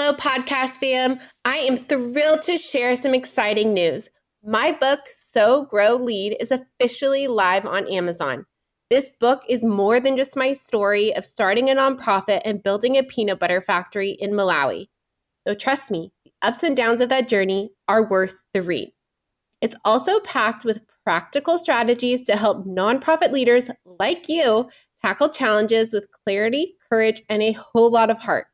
Hello, podcast fam. I am thrilled to share some exciting news. My book, So Grow Lead, is officially live on Amazon. This book is more than just my story of starting a nonprofit and building a peanut butter factory in Malawi. So trust me, the ups and downs of that journey are worth the read. It's also packed with practical strategies to help nonprofit leaders like you tackle challenges with clarity, courage, and a whole lot of heart.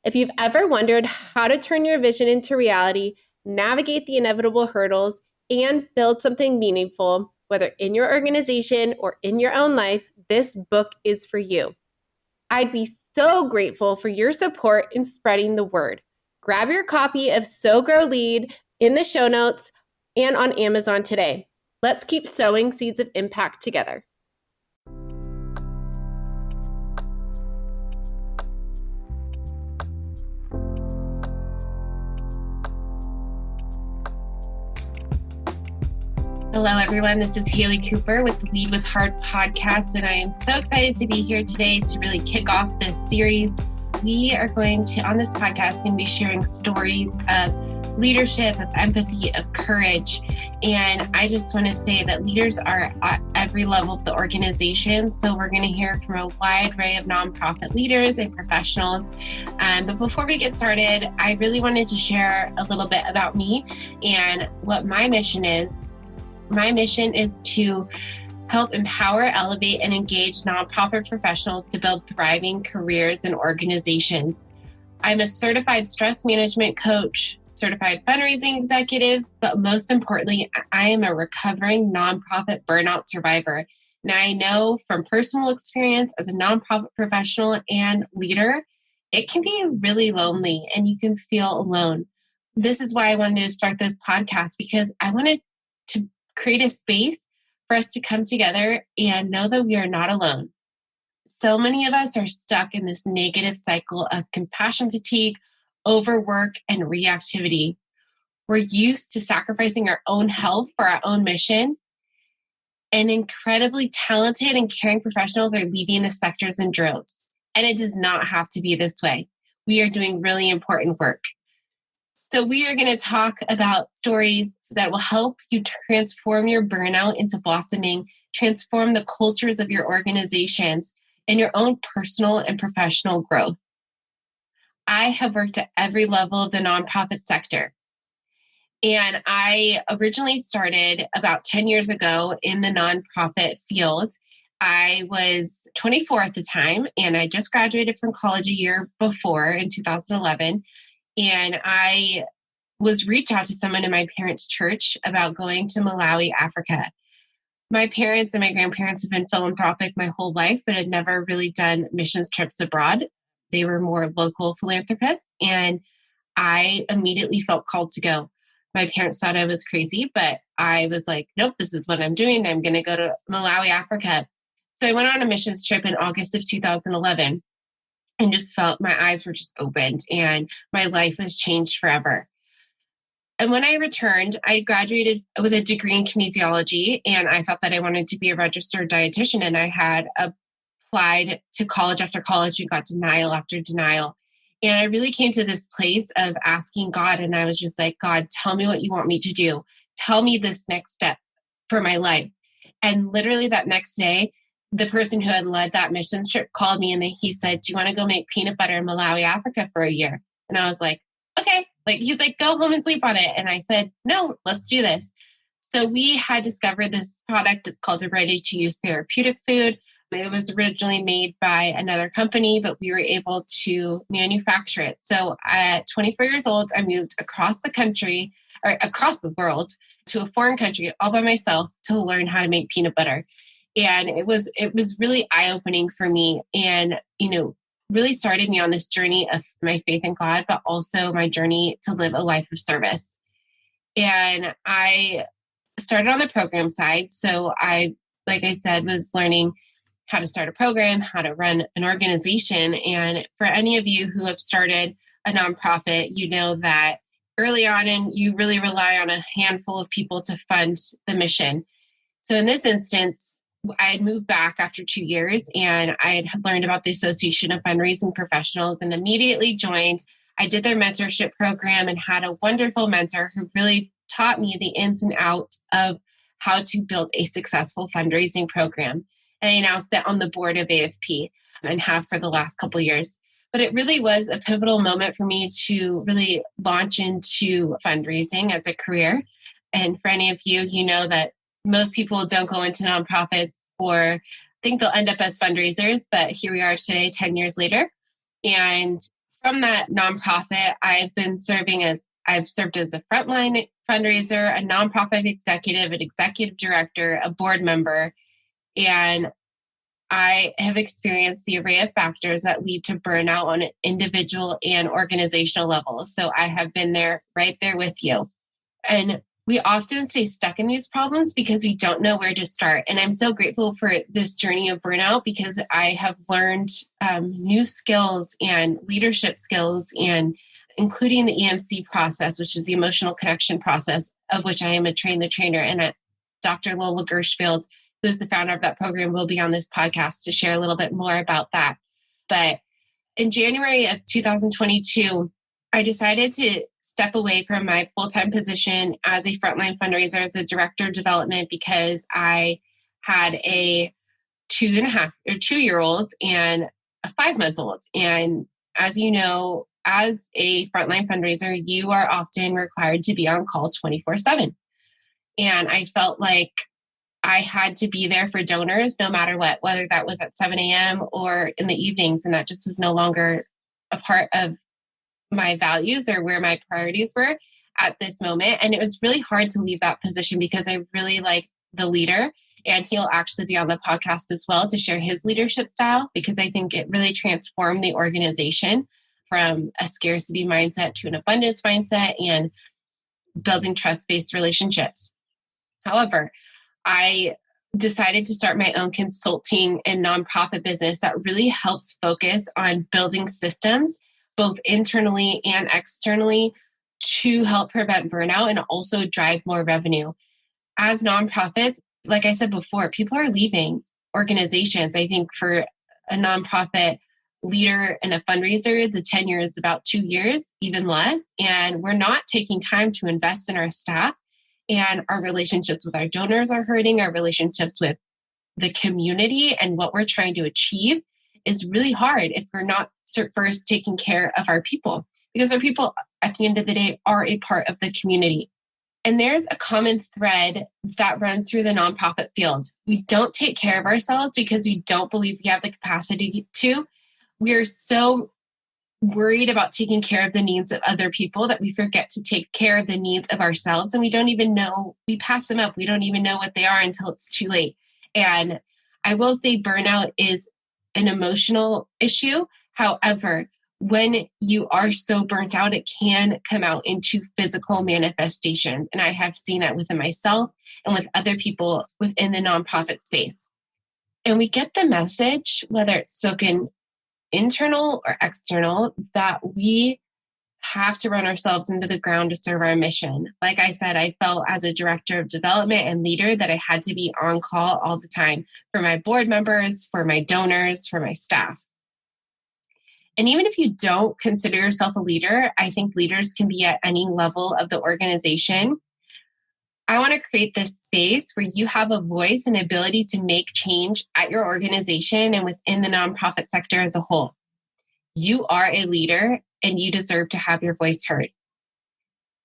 If you've ever wondered how to turn your vision into reality, navigate the inevitable hurdles, and build something meaningful, whether in your organization or in your own life, this book is for you. I'd be so grateful for your support in spreading the word. Grab your copy of So Grow Lead in the show notes and on Amazon today. Let's keep sowing seeds of impact together. Hello, everyone. This is Haley Cooper with Lead with Heart podcast, and I am so excited to be here today to really kick off this series. We are going to, on this podcast, be sharing stories of leadership, of empathy, of courage. And I just want to say that leaders are at every level of the organization. So we're going to hear from a wide array of nonprofit leaders and professionals. But before we get started, I really wanted to share a little bit about me and what my mission is. My mission is to help empower, elevate, and engage nonprofit professionals to build thriving careers and organizations. I'm a certified stress management coach, certified fundraising executive, but most importantly, I am a recovering nonprofit burnout survivor. Now, I know from personal experience as a nonprofit professional and leader, it can be really lonely and you can feel alone. This is why I wanted to start this podcast, because I wanted to create a space for us to come together and know that we are not alone. So many of us are stuck in this negative cycle of compassion fatigue, overwork, and reactivity. We're used to sacrificing our own health for our own mission, and incredibly talented and caring professionals are leaving the sectors in droves. And it does not have to be this way. We are doing really important work. So we are going to talk about stories that will help you transform your burnout into blossoming, transform the cultures of your organizations, and your own personal and professional growth. I have worked at every level of the nonprofit sector. And I originally started about 10 years ago in the nonprofit field. I was 24 at the time, and I just graduated from college a year before in 2011. And I was reached out to someone in my parents' church about going to Malawi, Africa. My parents and my grandparents have been philanthropic my whole life, but had never really done missions trips abroad. They were more local philanthropists, and I immediately felt called to go. My parents thought I was crazy, but I was like, nope, this is what I'm doing. I'm going to go to Malawi, Africa. So I went on a missions trip in August of 2011. And just felt my eyes were just opened and my life was changed forever. And when I returned, I graduated with a degree in kinesiology, and I thought that I wanted to be a registered dietitian. And I had applied to college after college and got denial after denial. And I really came to this place of asking God, and I was just like, God, tell me what you want me to do. Tell me this next step for my life. And literally that next day, the person who had led that mission trip called me and he said, do you want to go make peanut butter in Malawi, Africa for a year? And I was like, okay. He's like, go home and sleep on it. And I said, no, let's do this. So we had discovered this product. It's called a ready-to-use therapeutic food. It was originally made by another company, but we were able to manufacture it. So at 24 years old, I moved across the country or across the world to a foreign country all by myself to learn how to make peanut butter. And it was really eye-opening for me, and, really started me on this journey of my faith in God, but also my journey to live a life of service. And I started on the program side. So I, like I said, was learning how to start a program, how to run an organization. And for any of you who have started a nonprofit, you know that early on and you really rely on a handful of people to fund the mission. So in this instance, I had moved back after 2 years, and I had learned about the Association of Fundraising Professionals and immediately joined. I did their mentorship program and had a wonderful mentor who really taught me the ins and outs of how to build a successful fundraising program. And I now sit on the board of AFP and have for the last couple of years. But it really was a pivotal moment for me to really launch into fundraising as a career. And for any of you, you know that most people don't go into nonprofits or think they'll end up as fundraisers, but here we are today, 10 years later. And from that nonprofit, I've served as a frontline fundraiser, a nonprofit executive, an executive director, a board member, and I have experienced the array of factors that lead to burnout on an individual and organizational level. So I have been there, right there with you. And we often stay stuck in these problems because we don't know where to start. And I'm so grateful for this journey of burnout because I have learned new skills and leadership skills, and including the EMC process, which is the emotional connection process, of which I am a train the trainer. And Dr. Lola Gershfield, who is the founder of that program, will be on this podcast to share a little bit more about that. But in January of 2022, I decided to step away from my full-time position as a frontline fundraiser, as a director of development, because I had a 2-year-old and a 5-month-old. And as you know, as a frontline fundraiser, you are often required to be on call 24/7. And I felt like I had to be there for donors no matter what, whether that was at 7 a.m. or in the evenings. And that just was no longer a part of my values or where my priorities were at this moment. And it was really hard to leave that position because I really liked the leader. And he'll actually be on the podcast as well to share his leadership style, because I think it really transformed the organization from a scarcity mindset to an abundance mindset and building trust-based relationships. However, I decided to start my own consulting and nonprofit business that really helps focus on building systems, both internally and externally, to help prevent burnout and also drive more revenue. As nonprofits, like I said before, people are leaving organizations. I think for a nonprofit leader and a fundraiser, the tenure is about 2 years, even less. And we're not taking time to invest in our staff. And our relationships with our donors are hurting. Our relationships with the community and what we're trying to achieve is really hard if we're not first taking care of our people, because our people at the end of the day are a part of the community. And there's a common thread that runs through the nonprofit field. We don't take care of ourselves because we don't believe we have the capacity to. We're so worried about taking care of the needs of other people that we forget to take care of the needs of ourselves. And we don't even know, we pass them up. We don't even know what they are until it's too late. And I will say burnout is an emotional issue. However, when you are so burnt out, it can come out into physical manifestation. And I have seen that within myself and with other people within the nonprofit space. And we get the message, whether it's spoken internal or external, that we have to run ourselves into the ground to serve our mission. Like I said, I felt as a director of development and leader that I had to be on call all the time for my board members, for my donors, for my staff. And even if you don't consider yourself a leader, I think leaders can be at any level of the organization. I want to create this space where you have a voice and ability to make change at your organization and within the nonprofit sector as a whole. You are a leader and you deserve to have your voice heard.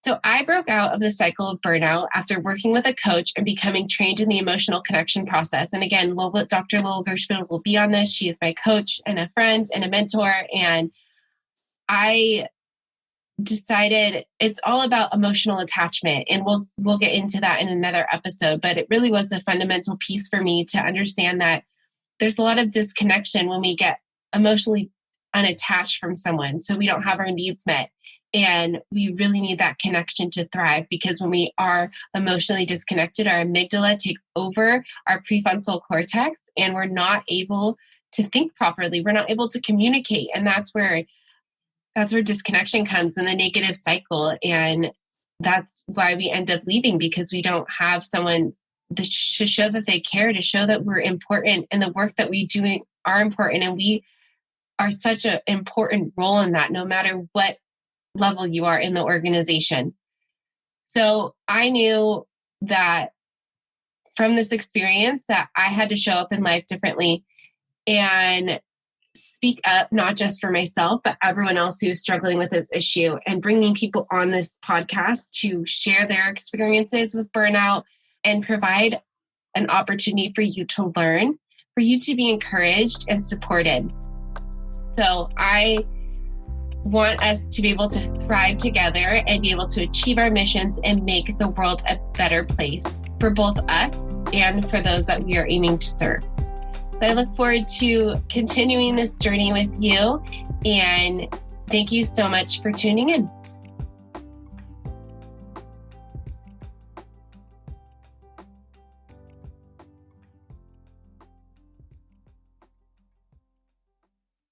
So I broke out of the cycle of burnout after working with a coach and becoming trained in the emotional connection process. And again, Dr. Lola Gershfield will be on this. She is my coach and a friend and a mentor. And I decided it's all about emotional attachment, and we'll get into that in another episode, but it really was a fundamental piece for me to understand that there's a lot of disconnection when we get emotionally unattached from someone, so we don't have our needs met. And we really need that connection to thrive, because when we are emotionally disconnected, our amygdala takes over our prefrontal cortex and we're not able to think properly. We're not able to communicate. And that's where disconnection comes in the negative cycle. And that's why we end up leaving, because we don't have someone to show that they care, to show that we're important and the work that we do are important. And we are such an important role in that, no matter what level you are in the organization. So I knew that from this experience that I had to show up in life differently and speak up, not just for myself, but everyone else who's struggling with this issue, and bringing people on this podcast to share their experiences with burnout and provide an opportunity for you to learn, for you to be encouraged and supported. So I want us to be able to thrive together and be able to achieve our missions and make the world a better place for both us and for those that we are aiming to serve. So I look forward to continuing this journey with you, and thank you so much for tuning in.